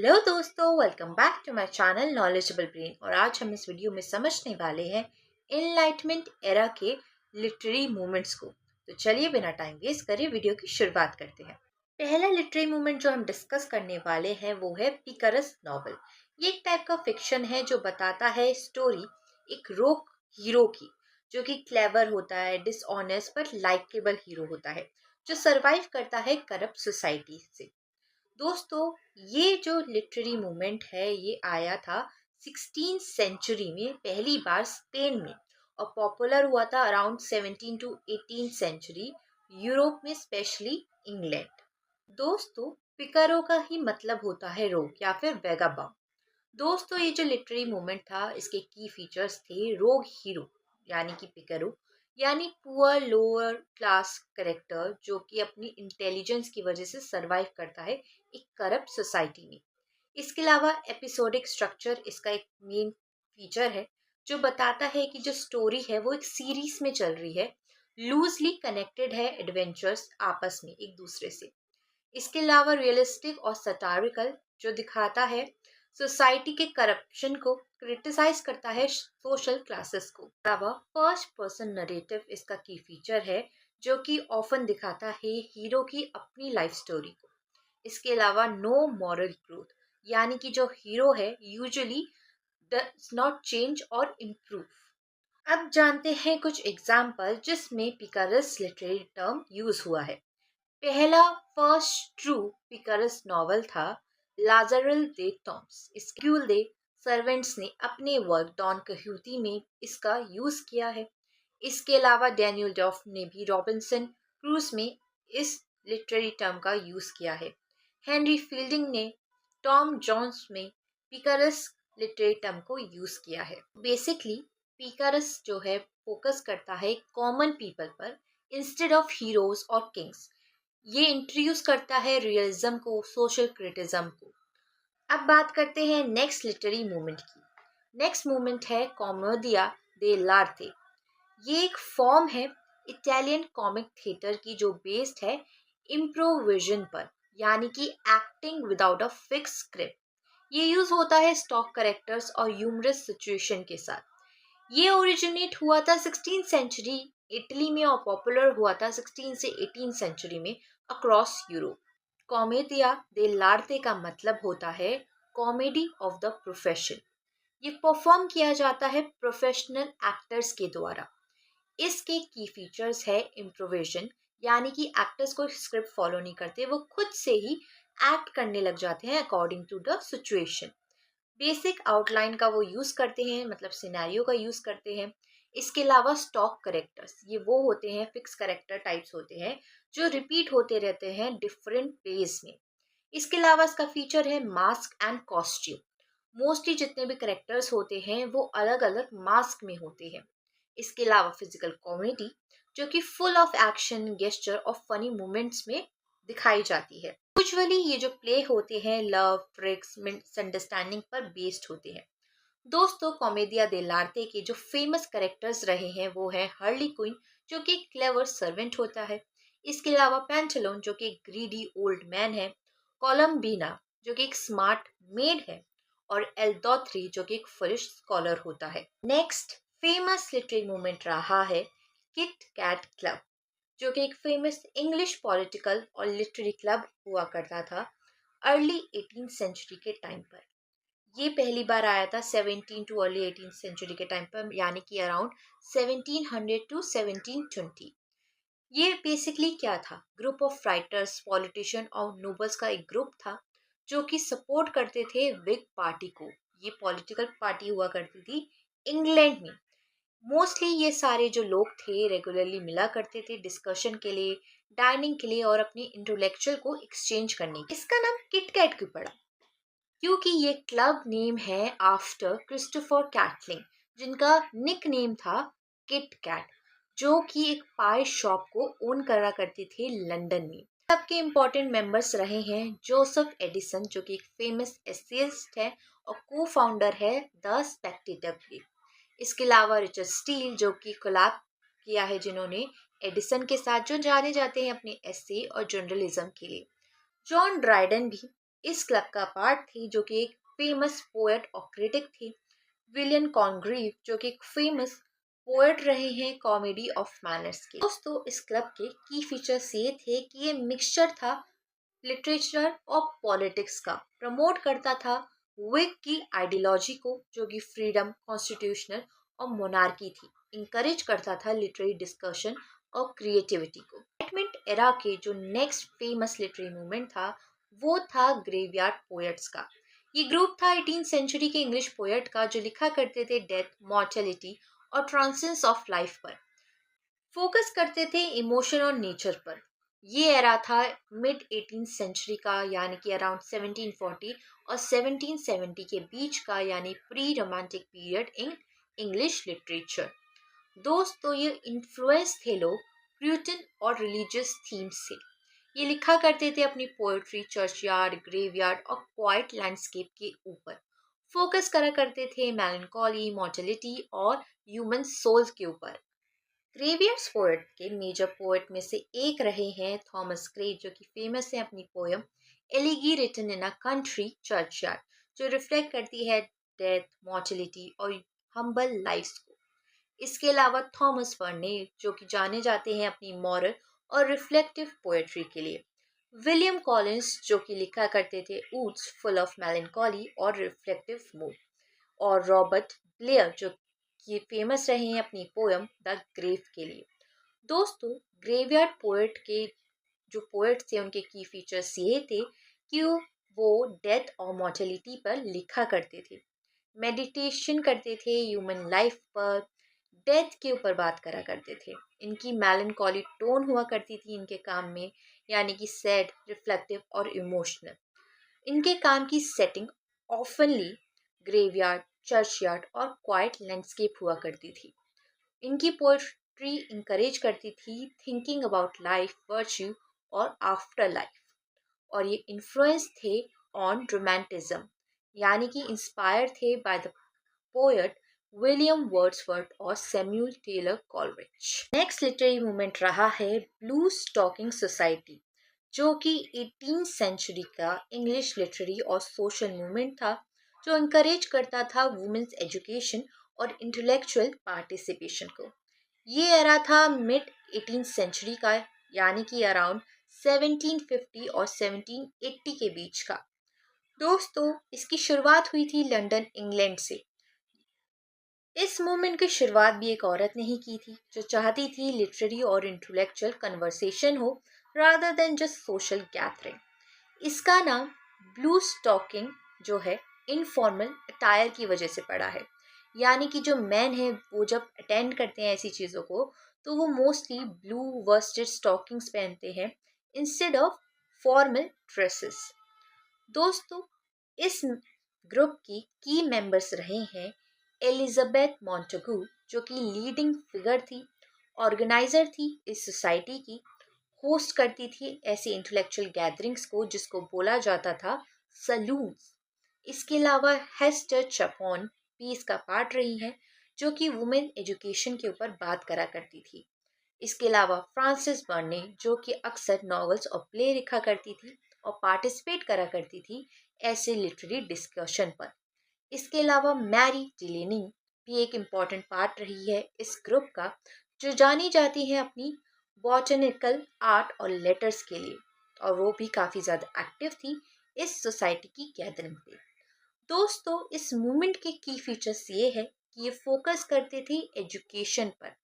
Hello दोस्तों, welcome back to my channel knowledgeable brain. और आज हम इस वीडियो में समझने वाले हैं एनलाइटमेंट एरा के लिटरेरी मूवमेंट्स को। तो चलिए बिना टाइम वेस्ट करे वीडियो की शुरुआत करते हैं। पहला लिटरेरी मूवमेंट जो हम डिस्कस करने वाले हैं वो है पिकरस नॉवल। ये एक टाइप का फिक्शन है जो बताता है स्टोरी एक रोक हीरो की, जो कि क्लेवर होता है, डिसऑनेस्ट पर लाइकेबल हीरो होता है, जो सरवाइव करता है करप्ट सोसाइटी से। दोस्तों, ये जो लिटरेरी मूवमेंट है ये आया था 16 सेंचुरी में पहली बार स्पेन में, और पॉपुलर हुआ था अराउंड 17 टू 18 सेंचुरी यूरोप में, स्पेशली इंग्लैंड। दोस्तों, पिकारो का ही मतलब होता है रोग या फिर वेगाबॉन्ड। दोस्तों, ये जो लिटरेरी मूवमेंट था इसके की फीचर्स थे रोग हीरो यानी कि पिकारो, यानी पुअर लोअर क्लास करेक्टर जो कि अपनी इंटेलिजेंस की वजह से सरवाइव करता है एक करप्ट सोसाइटी में। इसके अलावा एपिसोडिक स्ट्रक्चर इसका एक मेन फीचर है जो बताता है कि जो स्टोरी है वो एक सीरीज में चल रही है, लूजली कनेक्टेड है एडवेंचर्स आपस में एक दूसरे से। इसके अलावा रियलिस्टिक और सटारिकल जो दिखाता है सोसाइटी के करप्शन को, क्रिटिसाइज करता है सोशल क्लासेस को। अलावा फर्स्ट पर्सन नरेटिव इसका की फीचर है जो कि ऑफन दिखाता है हीरो की अपनी लाइफ स्टोरी को। इसके अलावा नो मॉरल ग्रोथ, यानी कि जो हीरो है यूजुअली डज नॉट चेंज और इम्प्रूव। अब जानते हैं कुछ एग्जाम्पल जिसमें पिकारस लिटरेरी टर्म यूज हुआ है। पहला फर्स्ट ट्रू पिकरस नॉवल था लाजरल दे टॉम्स। स्क्यूल दे सर्वेंट्स ने अपने वर्क डॉन कह्यूटी में इसका यूज किया है। इसके अलावा डैनियल डॉफ ने भी रॉबिन्सन क्रूज में इस लिटरेरी टर्म का यूज किया है। हेनरी फील्डिंग ने टॉम जोन्स में पिकरस लिटरेरी टर्म को यूज किया है। बेसिकली पिकरस जो है फोकस करता है कॉमन पीपल पर इंस्टेड ऑफ हीरोज और किंग्स। ये इंट्रोड्यूस करता है रियलिज्म को, सोशल क्रिटिज्म को। अब बात करते हैं नेक्स्ट लिटरेरी मूवमेंट की। नेक्स्ट मूवमेंट है कॉमेडिया दे लार्ते। ये एक फॉर्म है इटालियन कॉमिक थिएटर की जो बेस्ड है इम्प्रोविजन पर, यानी कि acting without a fix script. ये यूज होता है स्टॉक करेक्टर्स और ह्यूमरस सिचुएशन के साथ। ये ओरिजिनेट हुआ था 16 सेंचुरी इटली में और पॉपुलर हुआ था 16 से 18 सेंचुरी में अक्रॉस यूरोप। कॉमेडिया दे लार्ते का मतलब होता है कॉमेडी ऑफ द प्रोफेशन। ये परफॉर्म किया जाता है प्रोफेशनल एक्टर्स के द्वारा। इसके की फीचर्स है इम्प्रोविजन, यानी कि एक्टर्स को स्क्रिप्ट फॉलो नहीं करते, वो खुद से ही एक्ट करने लग जाते हैं according to the situation. Basic outline का वो यूज करते हैं, मतलब सिनेरियो का यूज करते हैं। इसके अलावा स्टॉक करेक्टर्स ये वो होते हैं, फिक्स करेक्टर टाइप्स होते हैं जो रिपीट होते रहते हैं डिफरेंट वेज में। इसके अलावा इसका फीचर है मास्क एंड कॉस्ट्यूम। मोस्टली जितने भी करेक्टर्स होते हैं वो अलग अलग मास्क में होते हैं। इसके अलावा फिजिकल कॉमेडी जो कि फुल ऑफ एक्शन, गेस्चर और फनी मोमेंट्स में दिखाई जाती है। यूजुअली ये जो प्ले होते हैं लव, ट्रिक्स, मिसअंडरस्टैंडिंग पर बेस्ड होते हैं। दोस्तों, कॉमेडिया दे लार्ते के जो फेमस कैरेक्टर्स रहे हैं वो है हर्ली क्विन जो कि एक क्लेवर सर्वेंट होता है। इसके अलावा पेंटलोन जो कि एक ग्रीडी ओल्ड मैन है, कोलम्बीना जो कि एक स्मार्ट मेड है, और एल्दोथ्री जो कि एक फुलिश स्कॉलर होता है। नेक्स्ट फेमस लिटरेरी मूवमेंट रहा है किट कैट क्लब, जो कि एक फेमस इंग्लिश पॉलिटिकल और लिटरेरी क्लब हुआ करता था अर्ली 18 सेंचुरी के टाइम पर। ये पहली बार आया था 17 टू अर्ली 18 सेंचुरी के टाइम पर, यानी कि अराउंड 1700 टू 1720। ये बेसिकली क्या था, ग्रुप ऑफ राइटर्स, पॉलिटिशियन और नोबल्स का एक ग्रुप था जो कि सपोर्ट करते थे विग पार्टी को। ये पॉलिटिकल पार्टी हुआ करती थी इंग्लैंड में। मोस्टली ये सारे जो लोग थे रेगुलरली मिला करते थे डिस्कशन के लिए, डाइनिंग के लिए और अपने इंटेलेक्चुअल को एक्सचेंज करने के। इसका नाम किटकैट क्यों पड़ा? क्योंकि ये क्लब नेम है आफ्टर क्रिस्टोफर कैटलिंग, जिनका निक नेम था किट कैट, जो कि एक पाई शॉप को ओन करा करते थे लंदन में। क्लब के इम्पोर्टेंट मेंबर्स रहे हैं जोसेफ एडिसन जो कि एक फेमस एसेइस्ट है और को फाउंडर है द स्पेक्टेटर के। इसके अलावा रिचर्ड स्टील जो कि कोलैब किया है जिन्होंने एडिसन के साथ, जो जाने जाते हैं अपने एसे और जर्नलिज्म के लिए। जॉन ड्राइडन भी इस क्लब का पार्ट थे जो कि एक फेमस पोएट और क्रिटिक थे विलियम कॉन्ग्रीव, जो कि एक फेमस पोएट रहे हैं कॉमेडी ऑफ मैनर्स के। दोस्तों, इस क्लब के की फीचर्स ये थे कि ये मिक्सचर था लिटरेचर और पॉलिटिक्स का, प्रमोट करता था विग की आइडियोलॉजी को जो कि फ्रीडम, कॉन्स्टिट्यूशनल और मोनार्की थी, इंकरेज करता था लिटरेरी डिस्कशन और क्रिएटिविटी को। एनलाइटमेंट एरा के जो नेक्स्ट फेमस लिटरेरी मूवमेंट था वो था ग्रेवयार्ड पोएट्स का। ये ग्रुप था 18th सेंचुरी के इंग्लिश पोएट का जो लिखा करते थे डेथ, मॉर्टेलिटी और ट्रांसेंस ऑफ लाइफ पर, फोकस करते थे इमोशन और नेचर पर। ये एरा था मिड 18th सेंचुरी का, यानी कि अराउंड 1740 और 1770 के बीच का, यानी pre romantic period in English literature. दोस्तों, ये इन्फ्लुएंस थे लोग प्यूरिटन और रिलीजियस थीम्स से। ये लिखा करते थे अपनी पोएट्री चर्चयार्ड, ग्रेवयार्ड और क्वाइट लैंडस्केप के ऊपर, फोकस करा करते थे मेलनकॉली, मॉर्टेलिटी और ह्यूमन सोल्स के ऊपर। ग्रेवियर्स पोएट के मेजर पोएट में से एक रहे हैं थॉमस ग्रे, जो कि फेमस है अपनी poem elegy written in a country churchyard, जो रिफ्लेक्ट करती है डेथ, मॉर्टेलिटी और हम्बल लाइफ्स को। इसके अलावा थॉमस वर्ने, जो कि जाने जाते हैं अपनी मॉरल और रिफ्लेक्टिव पोएट्री के लिए। विलियम कॉलिंस, जो कि लिखा करते थे ऊड्स फुल ऑफ मेलनकॉली और रिफ्लेक्टिव मूड। और रॉबर्ट ब्लेयर, जो कि फेमस रहे हैं अपनी पोयम द ग्रेव के लिए। दोस्तों, ग्रेवयार्ड पोएट के जो पोएट थे उनके की फीचर्स ये थे कि वो डेथ और मॉर्टेलिटी पर लिखा करते थे, मेडिटेशन करते थे ह्यूमन लाइफ पर, डेथ के ऊपर बात करा करते थे। इनकी मेलनकॉली टोन हुआ करती थी इनके काम में, यानी कि सैड, रिफ्लेक्टिव और इमोशनल। इनके काम की सेटिंग ऑफनली ग्रेवयार्ड, चर्चयार्ड और क्वाइट लैंडस्केप हुआ करती थी। इनकी पोएट्री इंकरेज करती थी थिंकिंग अबाउट लाइफ, वर्च्यू और आफ्टर लाइफ। और ये इन्फ्लुएंस थे ऑन रोमांटिज्म, यानी कि इंस्पायर थे by the poet William Wordsworth और Samuel Taylor Coleridge. Next literary movement रहा है ब्लू स्टॉकिंग सोसाइटी, जो कि 18th सेंचुरी का इंग्लिश लिटरेरी और सोशल मूवमेंट था जो इंकरेज करता था वुमेन्स एजुकेशन और इंटेलेक्चुअल पार्टिसिपेशन को। ये एरा था मिड 18th सेंचुरी का, यानी कि अराउंड 1750 और 1780 के बीच का। दोस्तों, इसकी शुरुआत हुई थी लंदन, इंग्लैंड से। इस मूवमेंट की शुरुआत भी एक औरत ने ही की थी जो चाहती थी लिटरेरी और इंटेलेक्चुअल कन्वर्सेशन हो rather than just social gathering. इसका नाम ब्लू स्टॉकिंग जो है इनफॉर्मल अटायर की वजह से पड़ा है, यानी कि जो मैन है वो जब अटेंड करते हैं ऐसी चीज़ों को तो वो मोस्टली ब्लू वर्स्टेड स्टॉकिंग्स पहनते हैं इंस्टेड ऑफ फॉर्मल ड्रेसेस। दोस्तों, इस ग्रुप की मेंबर्स रहे हैं एलिजाबेथ मॉन्टेगू, जो कि लीडिंग फिगर थी, ऑर्गेनाइजर थी इस सोसाइटी की, होस्ट करती थी ऐसी इंटेलेक्चुअल गैदरिंग्स को जिसको बोला जाता था सलून्स। इसके अलावा हेस्टर चपॉन भी इसका पार्ट रही हैं, जो कि वुमेन एजुकेशन के ऊपर बात करा करती थी। इसके अलावा फ्रांसिस बर्ने, जो कि अक्सर नॉवेल्स और प्ले लिखा करती थी और पार्टिसिपेट करा करती थी ऐसे लिटरेरी डिस्कशन पर। इसके अलावा मैरी डिलेनी भी एक इम्पॉर्टेंट पार्ट रही है इस ग्रुप का, जो जानी जाती है अपनी बॉटनिकल आर्ट और लेटर्स के लिए, और वो भी काफ़ी ज़्यादा एक्टिव थी इस सोसाइटी की गैदरिंग पे। दोस्तों, इस मूवमेंट के की फीचर्स ये है कि ये फोकस करते थे एजुकेशन पर।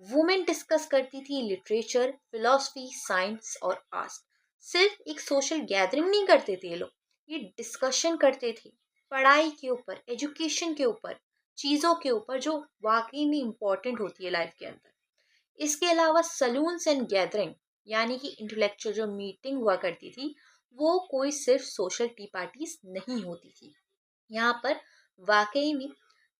वुमेन डिस्कस करती थी लिटरेचर, फिलॉसफी, साइंस और आर्ट। सिर्फ एक सोशल गैदरिंग नहीं करते थे ये लोग, ये डिस्कशन करते थे पढ़ाई के ऊपर, एजुकेशन के ऊपर, चीज़ों के ऊपर जो वाकई में इम्पोर्टेंट होती है लाइफ के अंदर। इसके अलावा सलून्स एंड गैदरिंग, यानी कि इंटेलेक्चुअल जो मीटिंग हुआ करती थी वो कोई सिर्फ सोशल टी पार्टीज नहीं होती थी। यहाँ पर वाकई में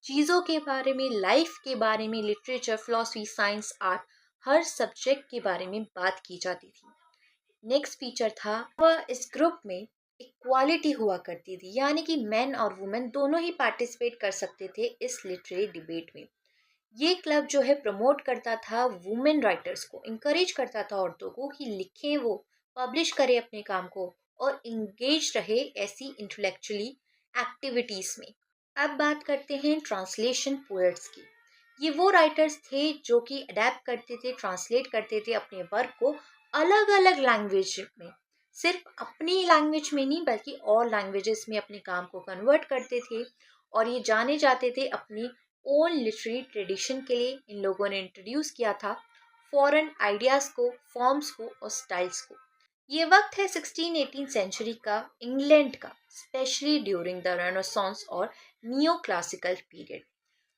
चीज़ों के बारे में, लाइफ के बारे में, लिटरेचर, फिलॉसफी, साइंस, आर्ट, हर सब्जेक्ट के बारे में बात की जाती थी। नेक्स्ट फीचर था वह इस ग्रुप में इक्वालिटी हुआ करती थी, यानी कि मेन और वुमेन दोनों ही पार्टिसिपेट कर सकते थे इस लिटरेरी डिबेट में। ये क्लब जो है प्रमोट करता था वुमेन राइटर्स को, इंकरेज करता था औरतों को कि लिखें, वो पब्लिश करें अपने काम को और इंगेज रहे ऐसी इंटेलेक्चुअली एक्टिविटीज़ में। अब बात करते हैं ट्रांसलेशन पोएट्स की। ये वो राइटर्स थे जो कि अडेप्ट करते थे, ट्रांसलेट करते थे अपने वर्क को अलग अलग लैंग्वेज में, सिर्फ अपनी लैंग्वेज में नहीं बल्कि और लैंग्वेजेस में अपने काम को कन्वर्ट करते थे। और ये जाने जाते थे अपनी ओन लिटरेरी ट्रेडिशन के लिए। इन लोगों ने इंट्रोड्यूस किया था फॉरेन आइडियाज़ को, फॉर्म्स को और स्टाइल्स को। ये वक्त है 16-18 सेंचुरी का इंग्लैंड का, स्पेशली ड्यूरिंग द रेनेसांस और नियो क्लासिकल पीरियड।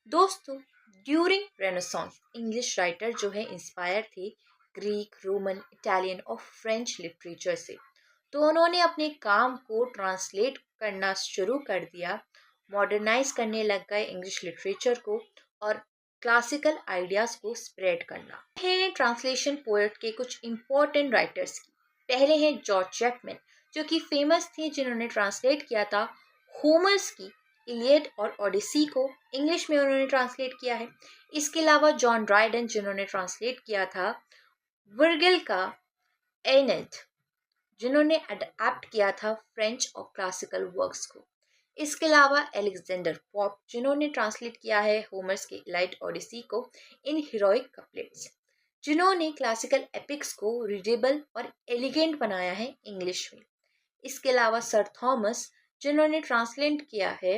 दोस्तों, ड्यूरिंग रेनेसांस इंग्लिश राइटर जो है इंस्पायर थे ग्रीक, रोमन, इटालियन और फ्रेंच लिटरेचर से। तो उन्होंने अपने काम को ट्रांसलेट करना शुरू कर दिया, मॉडर्नाइज करने लग गए इंग्लिश लिटरेचर को और क्लासिकल आइडियाज़ को स्प्रेड करना है। ट्रांसलेशन पोएट के कुछ इम्पोर्टेंट राइटर्स की पहले हैं जॉर्ज चैपमैन, जो कि फेमस थे, जिन्होंने ट्रांसलेट किया था होमर्स की इलियड और ओडिसी को इंग्लिश में उन्होंने ट्रांसलेट किया है। इसके अलावा जॉन ड्राइडन, जिन्होंने ट्रांसलेट किया था वर्गिल का एनेड, जिन्होंने अडेप्ट किया था फ्रेंच और क्लासिकल वर्क्स को। इसके अलावा एलेक्जेंडर पॉप, जिन्होंने ट्रांसलेट किया है होमर्स के इलाइड ओडिसी को इन हीरोइक कपलेट्स, जिन्होंने क्लासिकल एपिक्स को रीडेबल और एलिगेंट बनाया है इंग्लिश में। इसके अलावा सर थॉमस, जिन्होंने ट्रांसलेट किया है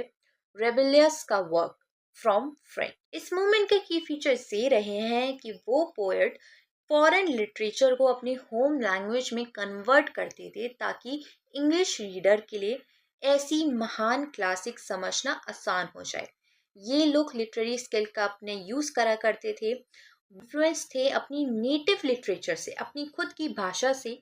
रेबेलियस का वर्क फ्रॉम फ्रेंच। इस मूवमेंट के की फीचर्स ये रहे हैं कि वो पोएट फॉरेन लिटरेचर को अपनी होम लैंग्वेज में कन्वर्ट करते थे ताकि इंग्लिश रीडर के लिए ऐसी महान क्लासिक समझना आसान हो जाए। ये लोग लिटरेरी स्किल का अपने यूज़ करा करते थे, इन्फ्लुएंस थे अपनी नेटिव लिटरेचर से, अपनी खुद की भाषा से।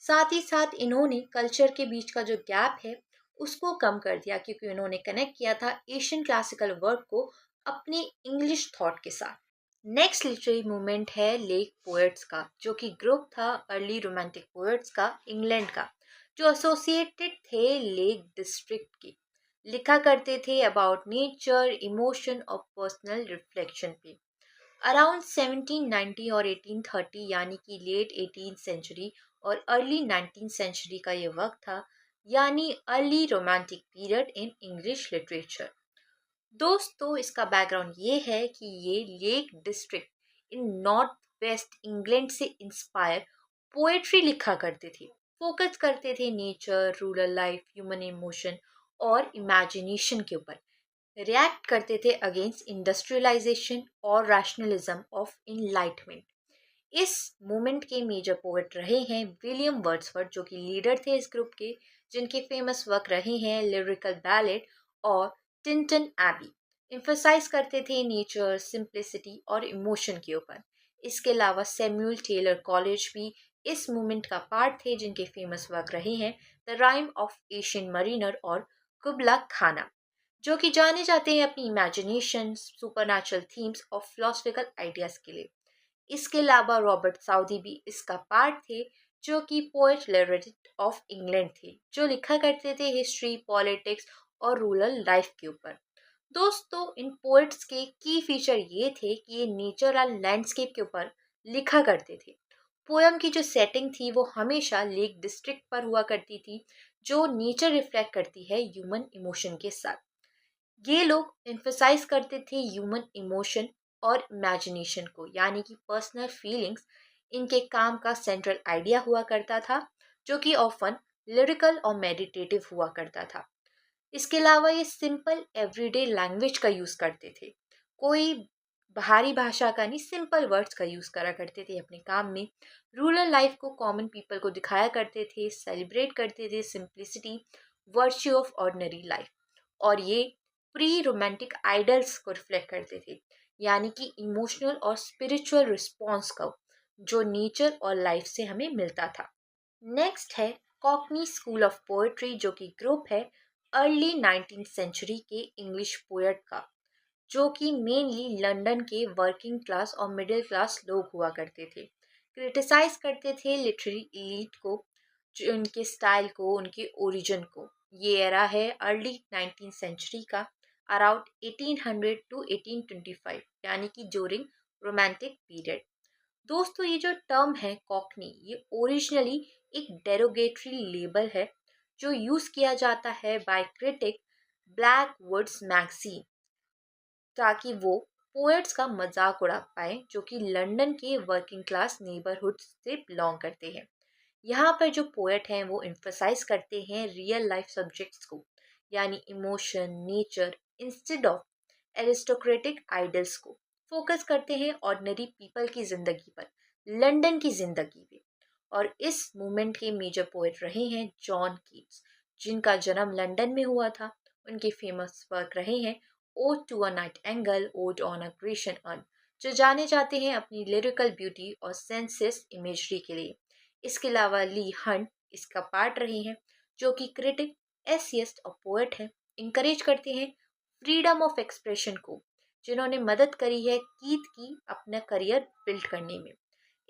साथ ही साथ इन्होंने कल्चर के बीच का जो गैप है उसको कम कर दिया, क्योंकि इन्होंने कनेक्ट किया था एशियन क्लासिकल वर्क को अपने इंग्लिश थॉट के साथ। नेक्स्ट लिटरेरी मूवमेंट है लेक पोएट्स का, जो कि ग्रुप था अर्ली रोमांटिक पोएट्स का इंग्लैंड का, जो एसोसिएटेड थे लेक डिस्ट्रिक्ट की। लिखा करते थे अबाउट नेचर, इमोशन और पर्सनल रिफ्लेक्शन पे। अराउंड 1790 और 1830 यानी कि लेट 18th सेंचुरी और अर्ली 19th सेंचुरी का ये वक्त था, यानी early romantic period in English literature. दोस्तों, इसका बैकग्राउंड ये है कि ये lake district in north west England से इंस्पायर पोएट्री लिखा करते थे। फोकस करते थे nature, rural life, human emotion और इमेजिनेशन के ऊपर। रिएक्ट करते थे अगेंस्ट इंडस्ट्रियलाइजेशन और रैशनलिज्म ऑफ इनलाइटमेंट। इस मूवमेंट के मेजर पोएट रहे हैं विलियम वर्ड्सवर्थ, जो कि लीडर थे इस ग्रुप के, जिनके फेमस वर्क रहे हैं लिरिकल बैलेड और टिंटन एबी। एम्फसाइज करते थे नेचर, सिंप्लिसिटी और इमोशन के ऊपर। इसके अलावा सैमुअल टेलर कॉलेज भी इस मूवमेंट का पार्ट थे, जिनके फेमस वर्क रहे हैं the rhyme of Asian Mariner और कुबला खाना, जो कि जाने जाते हैं अपनी इमेजिनेशन, सुपरनैचुरल थीम्स और फिलोसफिकल आइडियाज़ के लिए। इसके अलावा रॉबर्ट साउदी भी इसका पार्ट थे, जो कि पोएट लॉरेट ऑफ इंग्लैंड थे, जो लिखा करते थे हिस्ट्री, पॉलिटिक्स और रूरल लाइफ के ऊपर। दोस्तों, इन पोएट्स के की फीचर ये थे कि ये नेचर और लैंडस्केप के ऊपर लिखा करते थे। पोयम की जो सेटिंग थी वो हमेशा लेक डिस्ट्रिक्ट पर हुआ करती थी, जो नेचर रिफ्लेक्ट करती है ह्यूमन इमोशन के साथ। ये लोग एम्फसाइज करते थे ह्यूमन इमोशन और इमेजिनेशन को, यानी कि पर्सनल फीलिंग्स इनके काम का सेंट्रल आइडिया हुआ करता था, जो कि ऑफन लिरिकल और मेडिटेटिव हुआ करता था। इसके अलावा ये सिंपल एवरीडे लैंग्वेज का यूज़ करते थे, कोई बाहरी भाषा का नहीं, सिंपल वर्ड्स का यूज़ करा करते थे अपने काम में। रूरल लाइफ को कॉमन पीपल को दिखाया करते थे, सेलिब्रेट करते थे simplicity, virtue of ordinary life. और ये प्री रोमांटिक आइडल्स को रिफ्लेक्ट करते थे, यानी कि इमोशनल और स्पिरिचुअल रिस्पॉन्स का, जो नेचर और लाइफ से हमें मिलता था। नेक्स्ट है कॉकनी स्कूल ऑफ पोएट्री, जो कि ग्रुप है अर्ली 19th सेंचुरी के इंग्लिश पोएट का, जो कि मेनली लंदन के वर्किंग क्लास और मिडिल क्लास लोग हुआ करते थे। क्रिटिसाइज करते थे लिटरेरी एलीट को, जो उनके स्टाइल को, उनके ओरिजिन को। ये एरा है अर्ली 19th सेंचुरी का, अराउंड 1800 टू 1825, यानी कि ड्यूरिंग रोमांटिक पीरियड। दोस्तों, ये जो टर्म है कॉकनी, ये ओरिजिनली एक डेरोगेटरी लेबल है जो यूज किया जाता है by critic Blackwood's magazine, ताकि वो पोएट्स का मजाक उड़ा पाए जो कि लंदन के वर्किंग क्लास नेबरहुड से बिलोंग करते हैं। यहाँ पर जो पोएट हैं वो इम्फसाइज करते हैं रियल लाइफ सब्जेक्ट्स को, यानी emotion, nature, instead of aristocratic idols को। फोकस करते हैं ऑर्डिनरी पीपल की जिंदगी पर, लंदन की जिंदगी पे। और इस मूवमेंट के मेजर पोएट रहे हैं जॉन कीट्स, जिनका जन्म लंदन में हुआ था। उनके फेमस वर्क रहे हैं ode to a nightingale, ode on a Grecian urn, जो जाने जाते हैं अपनी लिरिकल ब्यूटी और सेंसेस इमेजरी के लिए। इसके अलावा ली हंट इसका पार्ट रहे हैं, जो कि क्रिटिक, एसियस्ट और पोएट हैं। इंकरेज करते हैं फ्रीडम ऑफ एक्सप्रेशन को, जिन्होंने मदद करी है कीथ की अपना करियर बिल्ड करने में।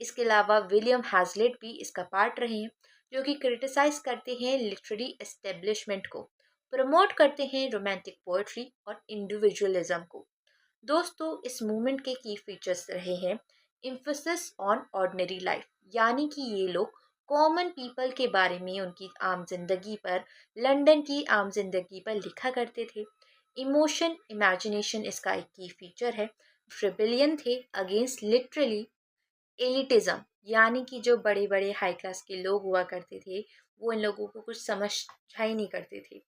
इसके अलावा विलियम हैजलिट भी इसका पार्ट रहे हैं, जो कि क्रिटिसाइज करते हैं लिटरेरी एस्टेब्लिशमेंट को, प्रमोट करते हैं रोमांटिक पोएट्री और इंडिविजुअलिज्म को। दोस्तों, इस मूवमेंट के की फीचर्स रहे हैं इम्फोसिस ऑन ऑर्डिनरी लाइफ, यानी कि ये लोग कॉमन पीपल के बारे में, उनकी आम जिंदगी पर, लंदन की आम जिंदगी पर लिखा करते थे। इमोशन, इमेजिनेशन इसका एक की फीचर है। रिबेलियन थे अगेंस्ट लिटरली एलिटिज्म, यानी कि जो बड़े बड़े हाई क्लास के लोग हुआ करते थे वो इन लोगों को कुछ समझ ही नहीं करते थे।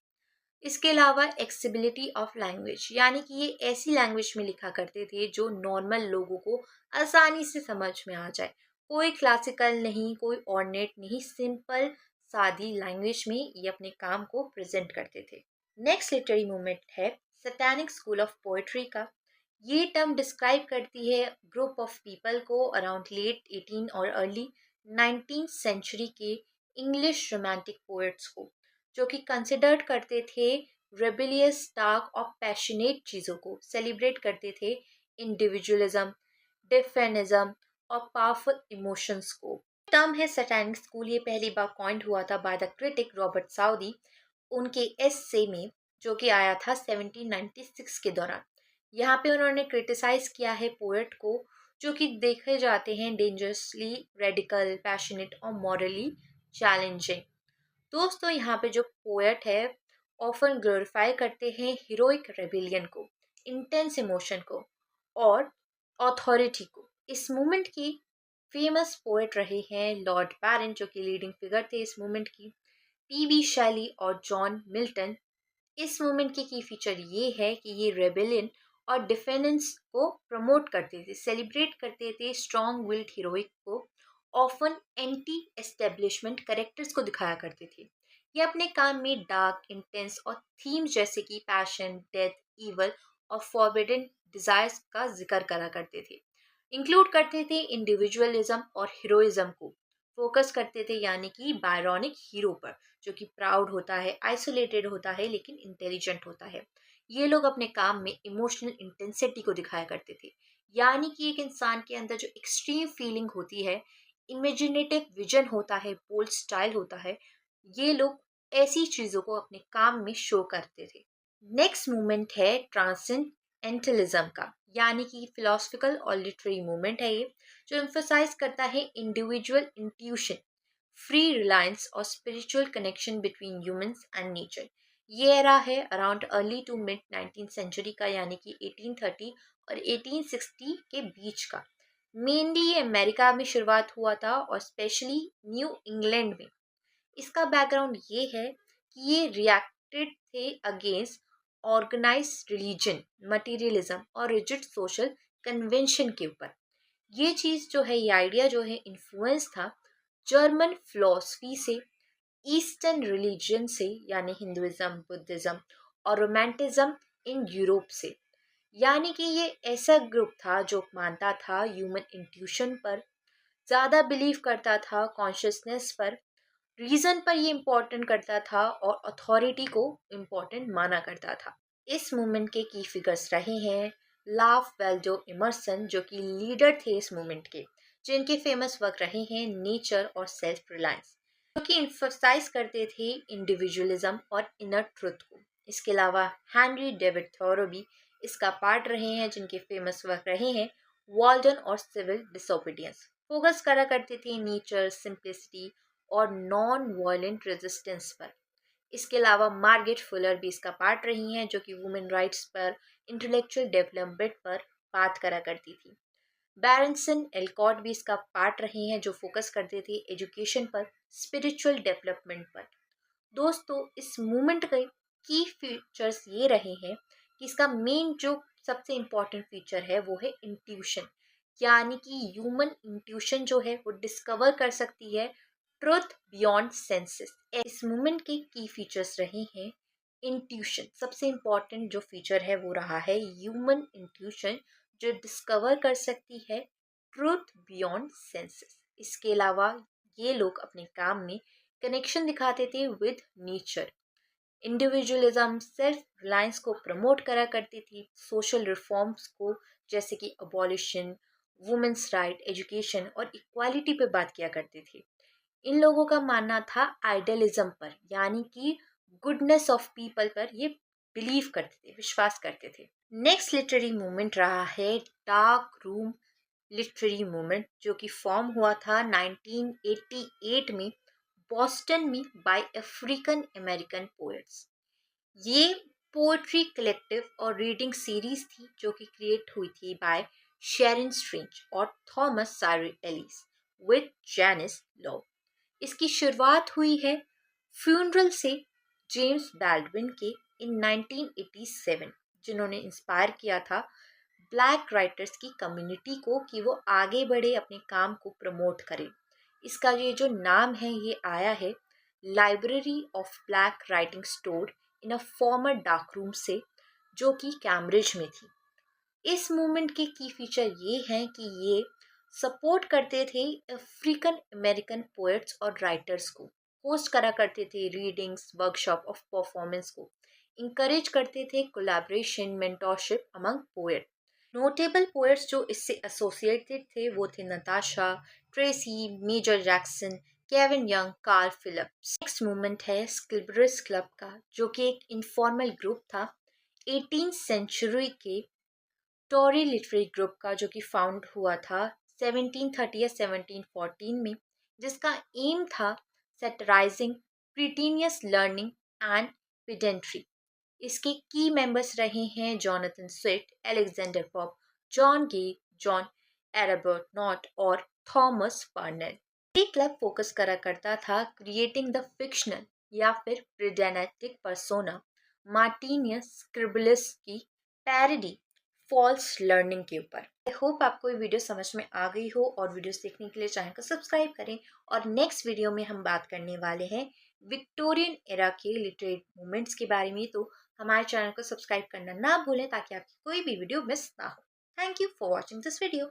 इसके अलावा एक्सेसिबिलिटी ऑफ लैंग्वेज, यानी कि ये ऐसी लैंग्वेज में लिखा करते थे जो नॉर्मल लोगों को आसानी से समझ में आ जाए। कोई क्लासिकल नहीं, कोई ऑर्नेट नहीं, सिंपल सादी लैंग्वेज में ये अपने काम को प्रेजेंट करते थे। नेक्स्ट लिटरेरी मूवमेंट है सैटेनिक स्कूल ऑफ पोएट्री का। ये टर्म डिस्क्राइब करती है ग्रुप ऑफ पीपल को अराउंड लेट 18 और अर्ली 19 सेंचुरी के इंग्लिश रोमांटिक पोएट्स को, जो कि कंसिडर्ड करते थे रेबिलियस, डार्क और पैशनेट चीज़ों को, सेलिब्रेट करते थे इंडिविजुअलिज्म, डिफेनिज्म और पावरफुल इमोशंस को। टर्म है सैटेनिक स्कूल, ये पहली बार कॉइंड हुआ था by the critic Robert Southey उनके एस्से में, जो कि आया था 1796 के दौरान। यहाँ पे उन्होंने क्रिटिसाइज किया है पोएट को जो कि देखे जाते हैं डेंजरसली रेडिकल, पैशनेट और मॉरली चैलेंजिंग। दोस्तों, यहाँ पे जो पोएट है ऑफन ग्लोरीफाई करते हैं हीरोइक रेबिलियन को, इंटेंस इमोशन को और ऑथोरिटी को। इस मूवमेंट की फेमस पोएट रहे हैं लॉर्ड बैरन, जो कि लीडिंग फिगर थे इस मूवमेंट की, पीबी शैली और जॉन मिल्टन। इस मूवमेंट की फीचर ये है कि ये रेबेलियन और डिफेंस को प्रमोट करते थे, सेलिब्रेट करते थे स्ट्रॉन्ग विल्ड हीरोइक को, ऑफन एंटी एस्टेब्लिशमेंट करेक्टर्स को दिखाया करते थे। ये अपने काम में डार्क, इंटेंस और थीम्स जैसे कि पैशन, डेथ, ईवल और फॉरबिडन डिजायर्स का जिक्र करा करते थे। इंक्लूड करते थे इंडिविजुअलिज्म और हीरोइज्म को, फोकस करते थे यानी कि बायरॉनिक हीरो पर, जो कि प्राउड होता है, आइसोलेटेड होता है लेकिन इंटेलिजेंट होता है। ये लोग अपने काम में इमोशनल इंटेंसिटी को दिखाया करते थे, यानी कि एक इंसान के अंदर जो एक्सट्रीम फीलिंग होती है, इमेजिनेटिव विजन होता है, बोल्ड स्टाइल होता है, ये लोग ऐसी चीज़ों को अपने काम में शो करते थे। नेक्स्ट मूवमेंट है ट्रांसेंडेंटलिज्म का, यानी कि फिलोसफिकल और लिटरेरी मूवमेंट है ये, जो एम्फोसाइज करता है इंडिविजुअल इंट्यूशन, फ्री रिलायंस और spiritual connection between humans and nature. ये एरा है around early to mid 19th century का, यानी कि 1830 और 1860 के बीच का। मेनली ये अमेरिका में शुरुआत हुआ था और स्पेशली न्यू इंग्लैंड में। इसका बैकग्राउंड ये है कि ये रिएक्टेड थे अगेंस्ट ऑर्गेनाइज्ड रिलीजन, मटेरियलिज्म और रिजिड सोशल कन्वेंशन के ऊपर। ये चीज़ जो है, ये आइडिया जो है, इन्फ्लुएंस था जर्मन फिलोसफी से, ईस्टर्न रिलीजन से यानी हिंदुइज्म, बुद्धिज्म और रोमांटिज्म इन यूरोप से। यानी कि ये ऐसा ग्रुप था जो मानता था ह्यूमन इंट्यूशन पर, ज़्यादा बिलीव करता था कॉन्शियसनेस पर, रीजन पर ये इम्पोर्टेंट करता था और अथॉरिटी को इम्पोर्टेंट माना करता था। इस मूवमेंट के की फिगर्स रहे हैं लाफ वेल्डो इमर्सन, जो कि लीडर थे इस मूवमेंट के, जिनके फेमस वर्क रहे हैं नेचर और सेल्फ रिलायंस, जो कि इम्फसाइज करते थे इंडिविजुअलिज्म और इनर ट्रुथ को। इसके अलावा हेनरी डेविड थॉरो भी इसका पार्ट रहे हैं, जिनके फेमस वर्क रहे हैं वॉल्डन और सिविल डिसोबीडियंस। फोकस करा करते थे नेचर, सिंप्लिसिटी और नॉन वायलेंट रेजिस्टेंस पर। इसके अलावा मार्गेट फुलर भी इसका पार्ट रही हैं, जो कि वुमेन राइट्स पर, इंटेलेक्चुअल डेवलपमेंट पर बात करा करती थी। बैरनसन एल्कॉट भी इसका पार्ट रही हैं, जो फोकस करते थे एजुकेशन पर, स्पिरिचुअल डेवलपमेंट पर। दोस्तों, इस मूवमेंट के की फीचर्स ये रहे हैं कि इसका मेन जो सबसे इम्पोर्टेंट फीचर है वो है इंट्यूशन, यानी कि ह्यूमन इंट्यूशन जो है वो डिस्कवर कर सकती है ट्रुथ बियॉन्ड सेंसेस। इस मूवमेंट के की फीचर्स रहे हैं इंट्यूशन, सबसे इम्पोर्टेंट जो फीचर है वो रहा है ह्यूमन इंट्यूशन, जो डिस्कवर कर सकती है ट्रुथ बियॉन्ड सेंसेस। इसके अलावा ये लोग अपने काम में कनेक्शन दिखाते थे with nature, individualism, self reliance को प्रमोट करा करती थी, सोशल रिफॉर्म्स को जैसे कि अबॉलिशन, वुमेन्स राइट, एजुकेशन और इक्वालिटी पे बात किया करती थी। इन लोगों का मानना था आइडियलिज्म पर, यानी कि गुडनेस ऑफ पीपल पर ये बिलीव करते थे, विश्वास करते थे। नेक्स्ट लिटरेरी मूवमेंट रहा है डार्क रूम लिटरेरी मूवमेंट, जो कि फॉर्म हुआ था 1988 में बॉस्टन में बाय अफ्रीकन अमेरिकन पोएट्स। ये पोएट्री कलेक्टिव और रीडिंग सीरीज थी जो कि क्रिएट हुई थी बाय शेरिन स्ट्रेंज और Thomas Sayers Ellis with Janice Law. इसकी शुरुआत हुई है फ्यूनरल से जेम्स बैल्डविन के इन 1987, जिन्होंने इंस्पायर किया था ब्लैक राइटर्स की कम्युनिटी को कि वो आगे बढ़े, अपने काम को प्रमोट करें। इसका ये जो नाम है ये आया है library of black writing store in a former dark room से, जो कि कैम्ब्रिज में थी। इस मूवमेंट के की फीचर ये हैं कि ये सपोर्ट करते थे अफ्रीकन अमेरिकन पोएट्स और राइटर्स को, होस्ट करा करते थे रीडिंग्स, वर्कशॉप ऑफ परफॉर्मेंस को, इंकरेज करते थे collaboration, mentorship among poet. Notable poets जो इससे एसोसिएटेड थे वो थे Natasha, Tracy, Major Jackson, Kevin Young, Carl Phillips. Next movement है स्किलबरस क्लब का, जो कि एक इनफॉर्मल ग्रुप था 18th सेंचुरी के टॉरी लिटरेरी ग्रुप का, जो कि फाउंड हुआ था 1730 या 1714 में, जिसका एम था satirising pretentious learning and pedantry. इसके की मेंबर्स रहे हैं Jonathan Swift, Alexander Pope, John Gay, John Arbuthnot और थॉमस पर्नेल। ये क्लब फोकस करा करता था क्रिएटिंग द फिक्शनल या फिर प्रेडेनेटिक पर्सोना मार्टिनियस स्क्रिबलिस की पैरोडी फॉल्स लर्निंग के ऊपर। आई होप आपको ये वीडियो समझ में आ गई हो, और वीडियोस देखने के लिए चैनल को सब्सक्राइब करें। और नेक्स्ट वीडियो में हम बात करने वाले हैं विक्टोरियन एरा के लिटरेरी मूवमेंट्स के बारे में, तो हमारे चैनल को सब्सक्राइब करना ना भूलें ताकि आपकी कोई भी वीडियो मिस ना हो। Thank you for watching this video.